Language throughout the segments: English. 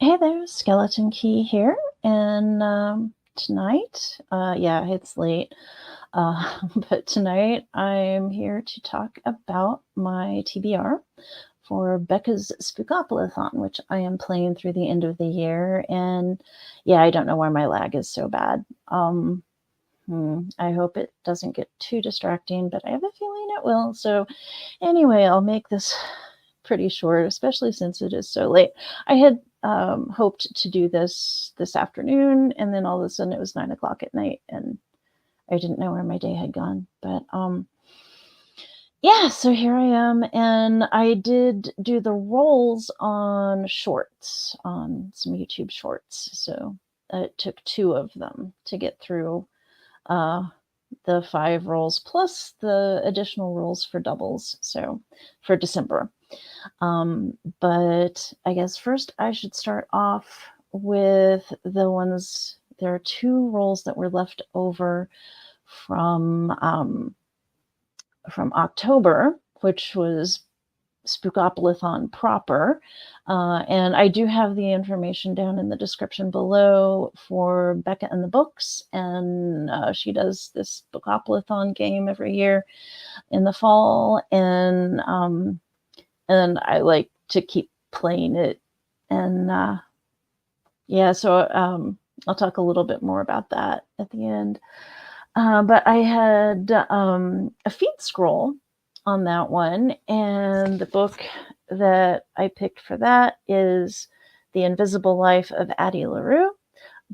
Hey there, Skeleton Key here. And tonight, yeah, it's late, but tonight I'm here to talk about my TBR for Becca's Spookopolython, which I am playing through the end of the year. And yeah, I don't know why my lag is so bad. I hope it doesn't get too distracting, but I have a feeling it will. So, anyway, I'll make this pretty short, especially since it is so late. I had hoped to do this afternoon, and then all of a sudden it was 9 o'clock at night, and I didn't know where my day had gone. But yeah, so here I am, and I did do the rolls on shorts, on some YouTube shorts. So it took two of them to get through uh, the 5 rolls plus the additional rolls for doubles. So for December. But I guess first I should start off with the ones. There are 2 rolls that were left over from October, which was Spookopolython proper. And I do have the information down in the description below for Becca and the Books. And she does this Spookopolython game every year in the fall. And I like to keep playing it. And yeah, so I'll talk a little bit more about that at the end. But I had a feed scroll on that one, and the book that I picked for that is The Invisible Life of Addie LaRue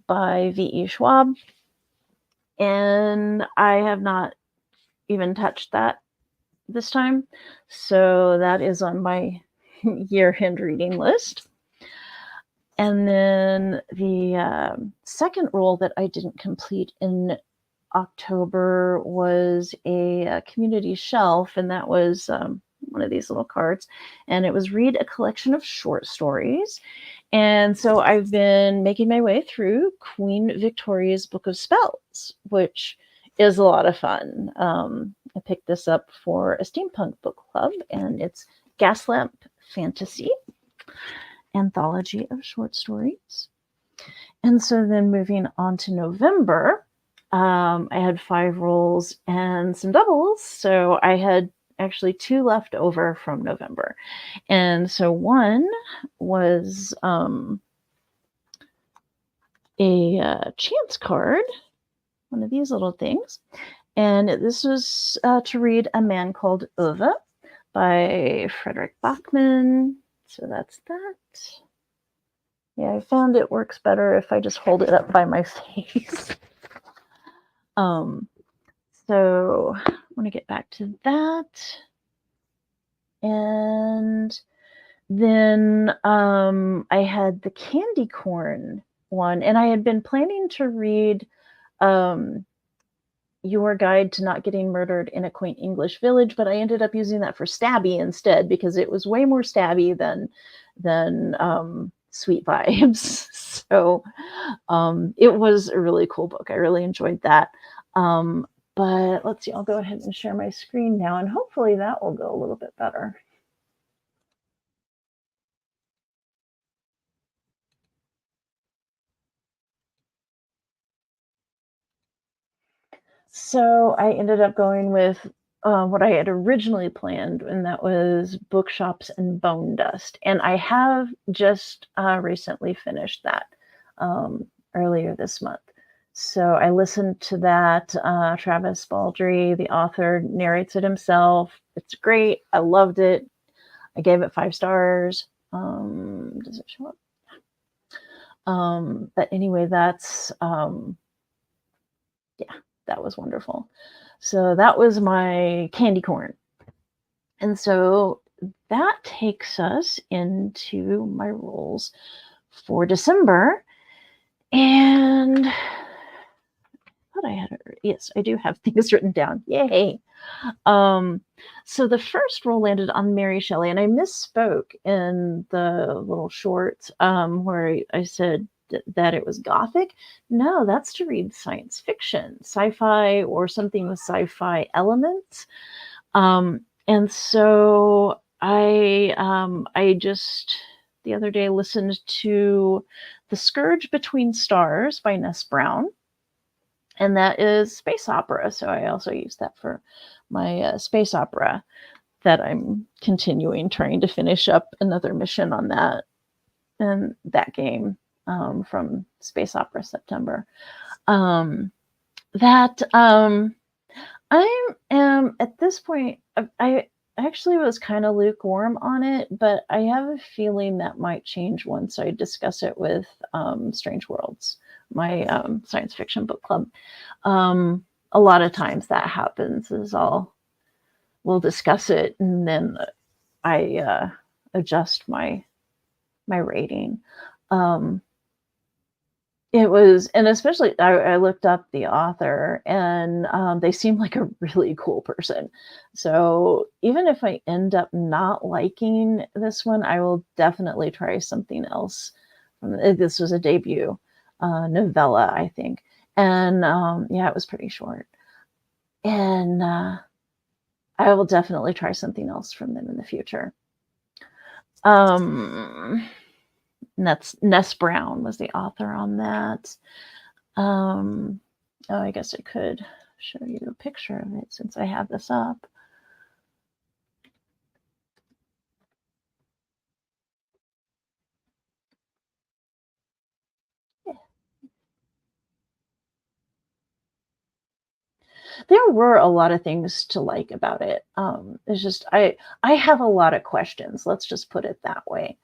by V.E. Schwab. And I have not even touched that this time. So that is on my year-end reading list. And then the second role that I didn't complete in October was a community shelf, and that was one of these little cards, and it was read a collection of short stories. And so I've been making my way through Queen Victoria's Book of Spells, which is a lot of fun. I picked this up for a steampunk book club, and it's Gaslamp Fantasy, anthology of short stories. And so then moving on to November, I had 5 rolls and some doubles. So I had actually 2 left over from November. And so one was a chance card, one of these little things. And this was to read A Man Called Ove by Frederick Bachman. So that's that. Yeah, I found it works better if I just hold it up by my face. So I want to get back to that. And then I had the candy corn one, and I had been planning to read Your Guide to Not Getting Murdered in a Quaint English Village, but I ended up using that for Stabby instead because it was way more Stabby than Sweet Vibes. So it was a really cool book. I really enjoyed that. But let's see, I'll go ahead and share my screen now, and hopefully that will go a little bit better. So I ended up going with what I had originally planned, and that was Bookshops and Bone Dust. And I have just recently finished that earlier this month. So I listened to that. Travis Baldry, the author, narrates it himself. It's great. I loved it. I gave it 5 stars. Does it show up? But anyway, that's yeah, that was wonderful. So that was my candy corn. And so that takes us into my rolls for December. And I thought I had it. Yes, I do have things written down. Yay. So the first roll landed on Mary Shelley, and I misspoke in the little short where I said that it was Gothic. No, that's to read science fiction, sci-fi, or something with sci-fi elements. And so I just the other day listened to The Scourge Between Stars by Ness Brown, and that is space opera. So I also use that for my space opera that I'm continuing, trying to finish up another mission on that and that game from Space Opera September. I am at this point, I actually was kind of lukewarm on it, but I have a feeling that might change once I discuss it with Strange Worlds, my science fiction book club. A lot of times that happens is we'll discuss it and then I adjust my rating. It was, and especially I looked up the author, and they seem like a really cool person. So even if I end up not liking this one, I will definitely try something else. This was a debut novella, I think, and yeah, it was pretty short. And I will definitely try something else from them in the future. Ness Brown was the author on that. Oh, I guess I could show you a picture of it since I have this up. Yeah. There were a lot of things to like about it. It's just I have a lot of questions. Let's just put it that way.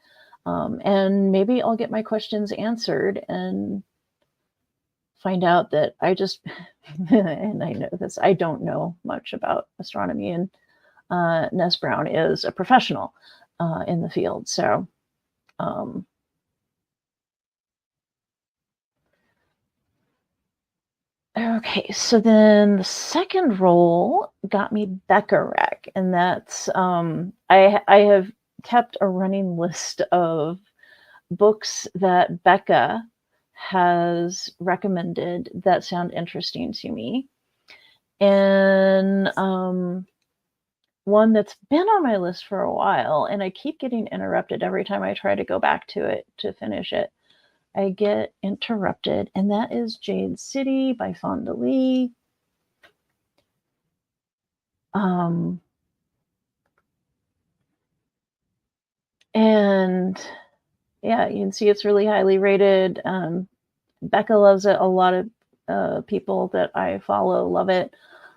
And maybe I'll get my questions answered and find out that I just and I know this, I don't know much about astronomy, and Ness Brown is a professional in the field. So okay, so then the second role got me Becca-Rec, and that's I have kept a running list of books that Becca has recommended that sound interesting to me. And one that's been on my list for a while, and I keep getting interrupted every time I try to go back to it to finish it. I get interrupted, and that is Jade City by Fonda Lee. And yeah, you can see it's really highly rated. Becca loves it. A lot of people that I follow love it.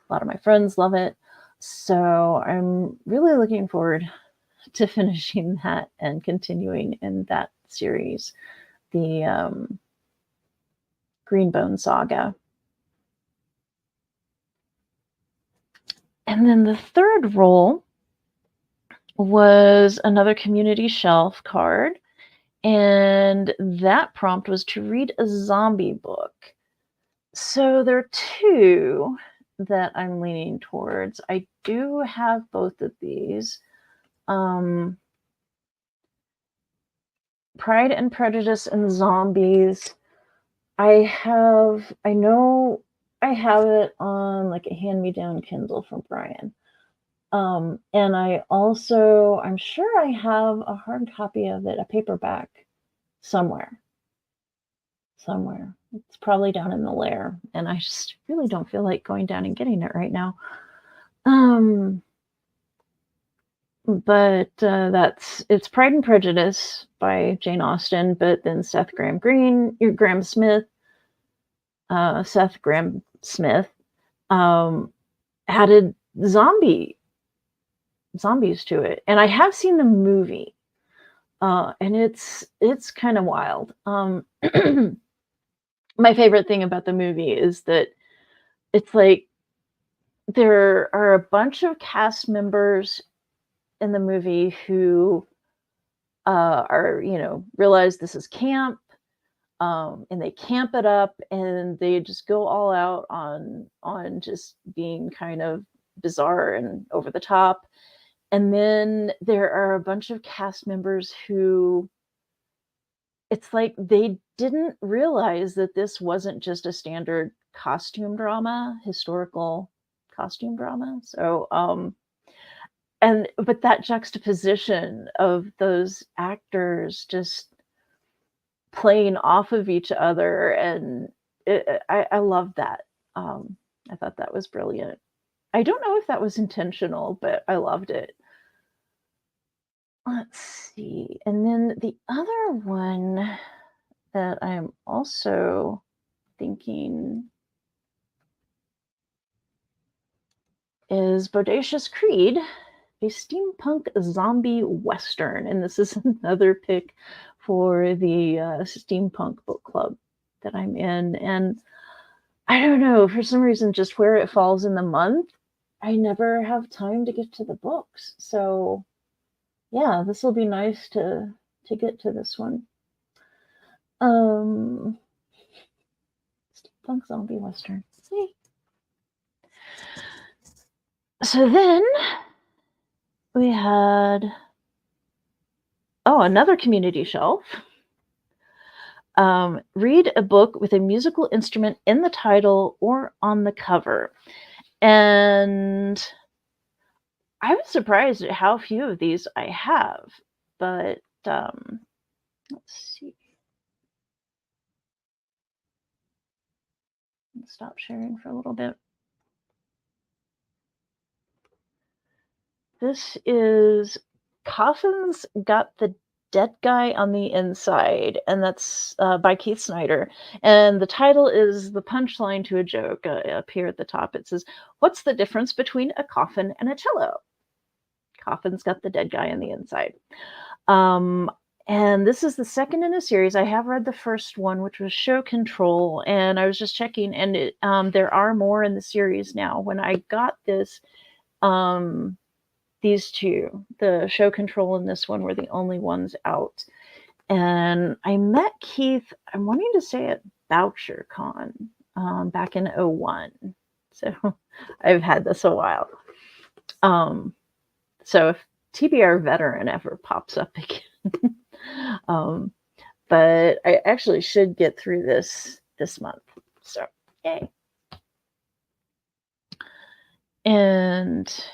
A lot of my friends love it. So I'm really looking forward to finishing that and continuing in that series, the Greenbone Saga. And then the third role was another community shelf card, and that prompt was to read a zombie book. So there are two that I'm leaning towards. I do have both of these. Pride and Prejudice and Zombies. I know I have it on like a hand-me-down Kindle from Brian. And I'm sure I have a hard copy of it, a paperback somewhere. It's probably down in the lair, and I just really don't feel like going down and getting it right now. But it's Pride and Prejudice by Jane Austen, but then Seth Graham Smith added zombies to it, and I have seen the movie, and it's kind of wild. My favorite thing about the movie is that it's like there are a bunch of cast members in the movie who are, realize this is camp, and they camp it up, and they just go all out on just being kind of bizarre and over the top. And then there are a bunch of cast members who it's like they didn't realize that this wasn't just a standard historical costume drama. So but that juxtaposition of those actors just playing off of each other, and I love that. I thought that was brilliant. I don't know if that was intentional, but I loved it. Let's see. And then the other one that I'm also thinking is Bodacious Creed, a steampunk zombie western. And this is another pick for the steampunk book club that I'm in. And I don't know, for some reason, just where it falls in the month, I never have time to get to the books. So yeah, this will be nice to get to this one. Steampunk zombie western. See? So then we had another community shelf. Read a book with a musical instrument in the title or on the cover. And I was surprised at how few of these I have, but let's see. Stop sharing for a little bit. This is Coffin's Got the Dead Guy on the Inside, and that's by Keith Snyder. And the title is the punchline to a joke up here at the top. It says, "What's the difference between a coffin and a cello?" Coffin's Got the Dead Guy on the Inside. And this is the second in a series. I have read the first one, which was Show Control, and I was just checking, and there are more in the series now. When I got this, these two, the Show Control and this one, were the only ones out. And I met Keith, I'm wanting to say at BoucherCon back in 01. So I've had this a while. So if TBR veteran ever pops up again. But I actually should get through this month. So yay. And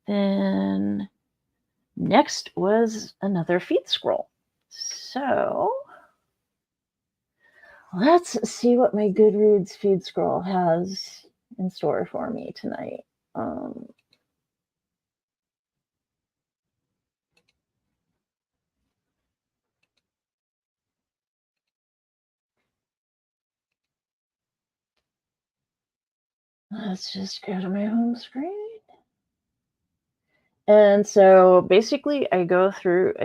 then next was another feed scroll. So let's see what my Goodreads feed scroll has in store for me tonight. Let's just go to my home screen. And so basically I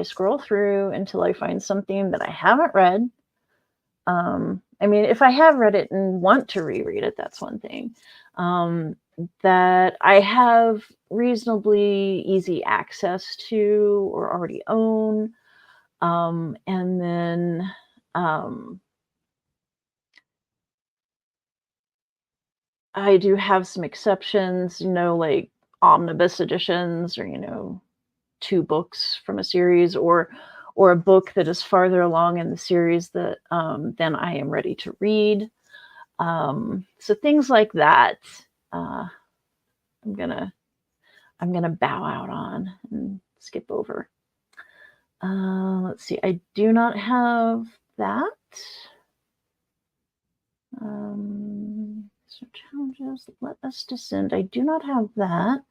scroll through until I find something that I haven't read. I mean, if I have read it and want to reread it, that's one thing. That I have reasonably easy access to or already own. And then I do have some exceptions, like omnibus editions or, 2 books from a series or a book that is farther along in the series that then I am ready to read. So things like that, I'm gonna bow out on and skip over. Let's see. I do not have that. So challenges. Let us descend. I do not have that.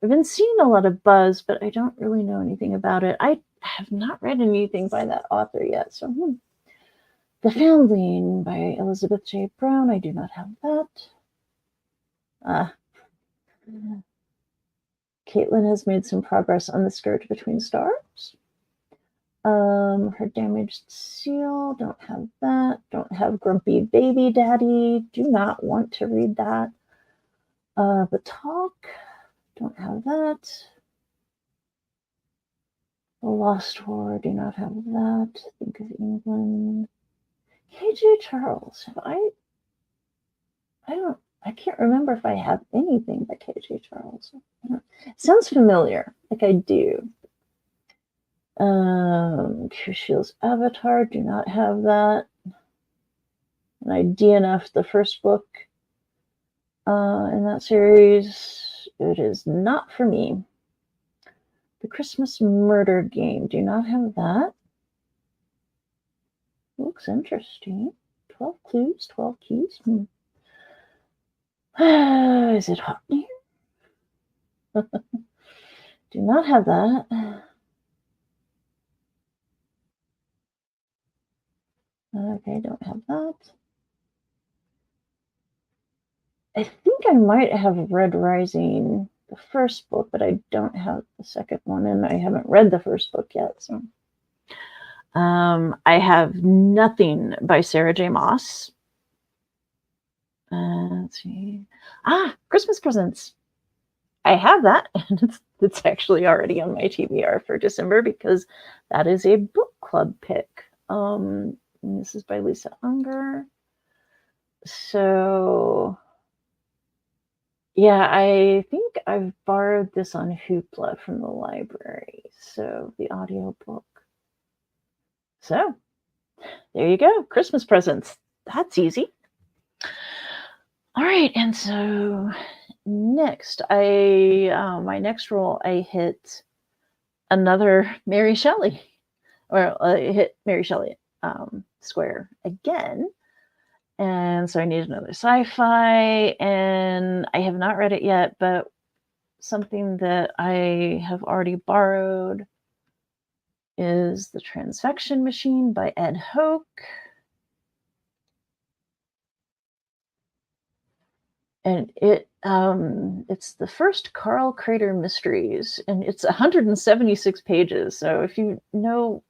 I've been seeing a lot of buzz, but I don't really know anything about it. I have not read anything by that author yet. So, The Foundling by Elizabeth J. Brown. I do not have that. Caitlin has made some progress on The Skirt Between Stars. Her Damaged Seal. Don't have that. Don't have Grumpy Baby Daddy. Do not want to read that. The Talk. Don't have that. The Lost War, do not have that. Think of England. KJ Charles, I can't remember if I have anything by KJ Charles. Sounds familiar, like I do. Kushiel's Avatar, do not have that. And I DNF'd the first book in that series. It is not for me. The Christmas Murder Game. Do not have that. Looks interesting. 12 clues, 12 keys. Is it hot in here? Do not have that. Okay, don't have that. I think I might have Red Rising, the first book, but I don't have the second one, and I haven't read the first book yet. So, I have Nothing by Sarah J. Maas. Let's see. Christmas Presents. I have that, and it's actually already on my TBR for December because that is a book club pick. This is by Lisa Unger. So, yeah, I think I've borrowed this on Hoopla from the library. So, the audiobook. So, there you go. Christmas Presents. That's easy. All right, and so next, my next roll, I hit another Mary Shelley, or I hit Mary Shelley square again, and so I need another sci-fi, and I have not read it yet, but something that I have already borrowed is The Transfection Machine by Ed Hoke. And it's the first Carl Crater Mysteries, and it's 176 pages. So if you know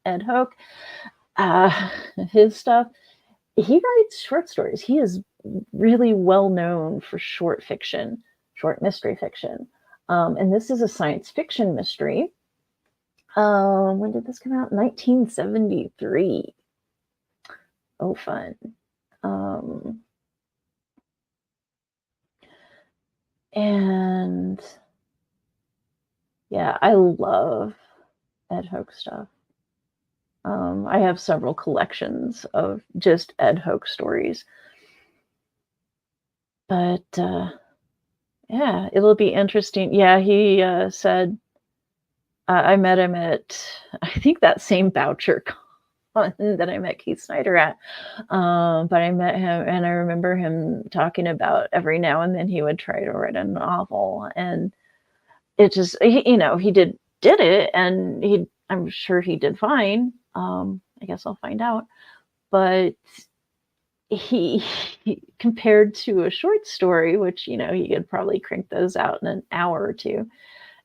Ed Hoke, his stuff, he writes short stories. He is really well known for short fiction, short mystery fiction. And this is a science fiction mystery. When did this come out? 1973. Oh, fun. And yeah, I love Ed Hoke stuff. I have several collections of just Ed Hoke stories. But yeah, it'll be interesting. Yeah, he said I met him at, I think, that same Boucher con that I met Keith Snyder at. But I met him, and I remember him talking about every now and then he would try to write a novel, and it just, he did it, and I'm sure he did fine. I guess I'll find out. But he compared to a short story, which, he could probably crank those out in an hour or two,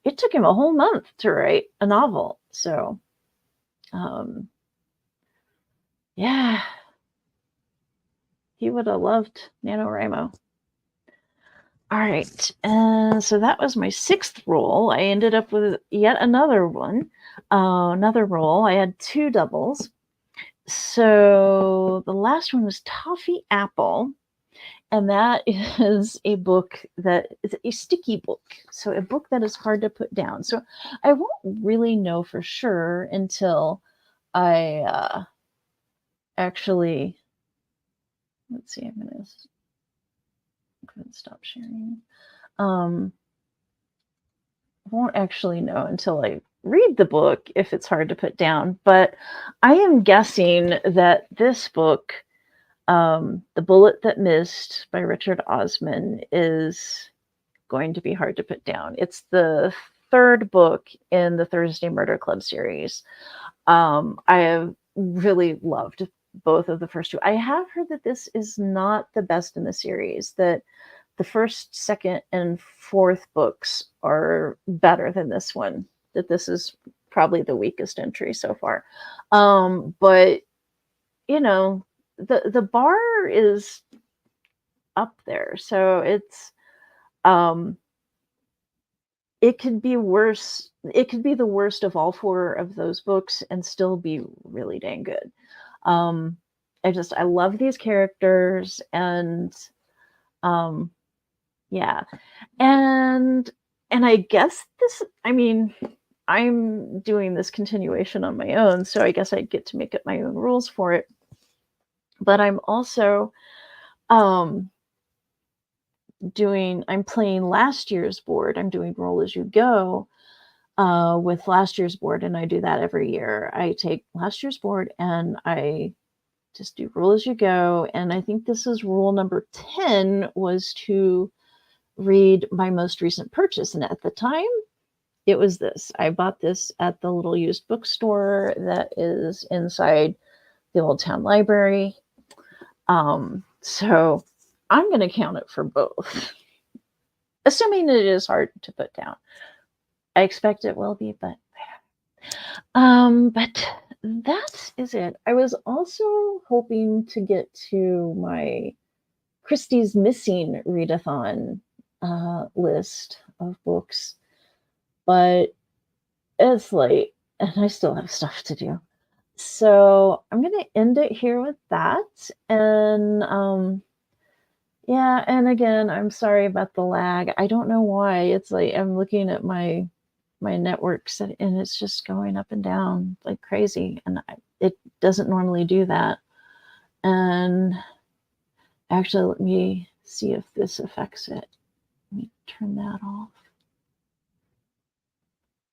it took him a whole month to write a novel. So, yeah, he would have loved NaNoWriMo. All right, so that was my 6th roll. I ended up with yet another one, another roll. I had 2 doubles. So the last one was Toffee Apple, and that is a book that is a sticky book, so a book that is hard to put down. So I won't really know for sure until I actually, let's see, I'm going to stop sharing. I won't actually know until I read the book if it's hard to put down, but I am guessing that this book, The Bullet That Missed by Richard Osman, is going to be hard to put down. It's the 3rd book in the Thursday Murder Club series. I have really loved both of the first 2. I have heard that this is not the best in the series, that the 1st, 2nd, and 4th books are better than this one, that this is probably the weakest entry so far. But, the bar is up there. So it's, it could be worse. It could be the worst of all 4 of those books and still be really dang good. I love these characters, and, yeah. And I guess I'm doing this continuation on my own, so I guess I'd get to make up my own rules for it. But I'm also I'm playing last year's board. I'm doing Roll As You Go. with last year's board, and I do that every year. I take last year's board and I just do rule as you go. And I think this is rule number 10 was to read my most recent purchase. And at the time, it was this. I bought this at the little used bookstore that is inside the Old Town Library. So I'm going to count it for both, assuming it is hard to put down. I expect it will be, but that is it. I was also hoping to get to my Christie's Missing Readathon list of books, but it's late and I still have stuff to do. So I'm going to end it here with that. And yeah, and again, I'm sorry about the lag. I don't know why. It's like I'm looking at my networks and it's just going up and down like crazy, and it doesn't normally do that. And actually, let me see if this affects it. Let me turn that off.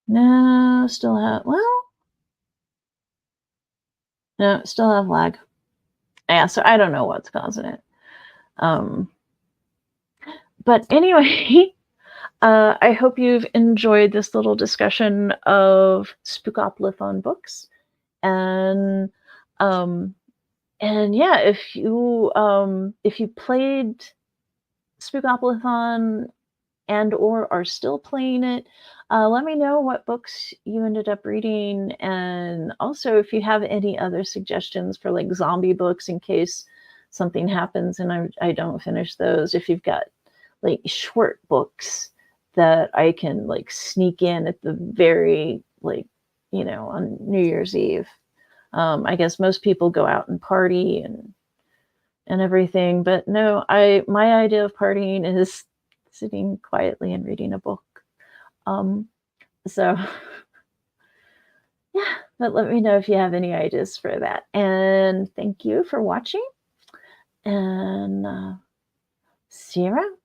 No, still have, well, no, still have lag. Yeah, so I don't know what's causing it. But anyway, I hope you've enjoyed this little discussion of Spookopolython books. And yeah, if you played Spookopolython and or are still playing it, let me know what books you ended up reading. And also, if you have any other suggestions for like zombie books in case something happens and I don't finish those, if you've got like short books that I can like sneak in at the very, like, on New Year's Eve. I guess most people go out and party and everything, but no, my idea of partying is sitting quietly and reading a book. So yeah, but let me know if you have any ideas for that. And thank you for watching, and see you around.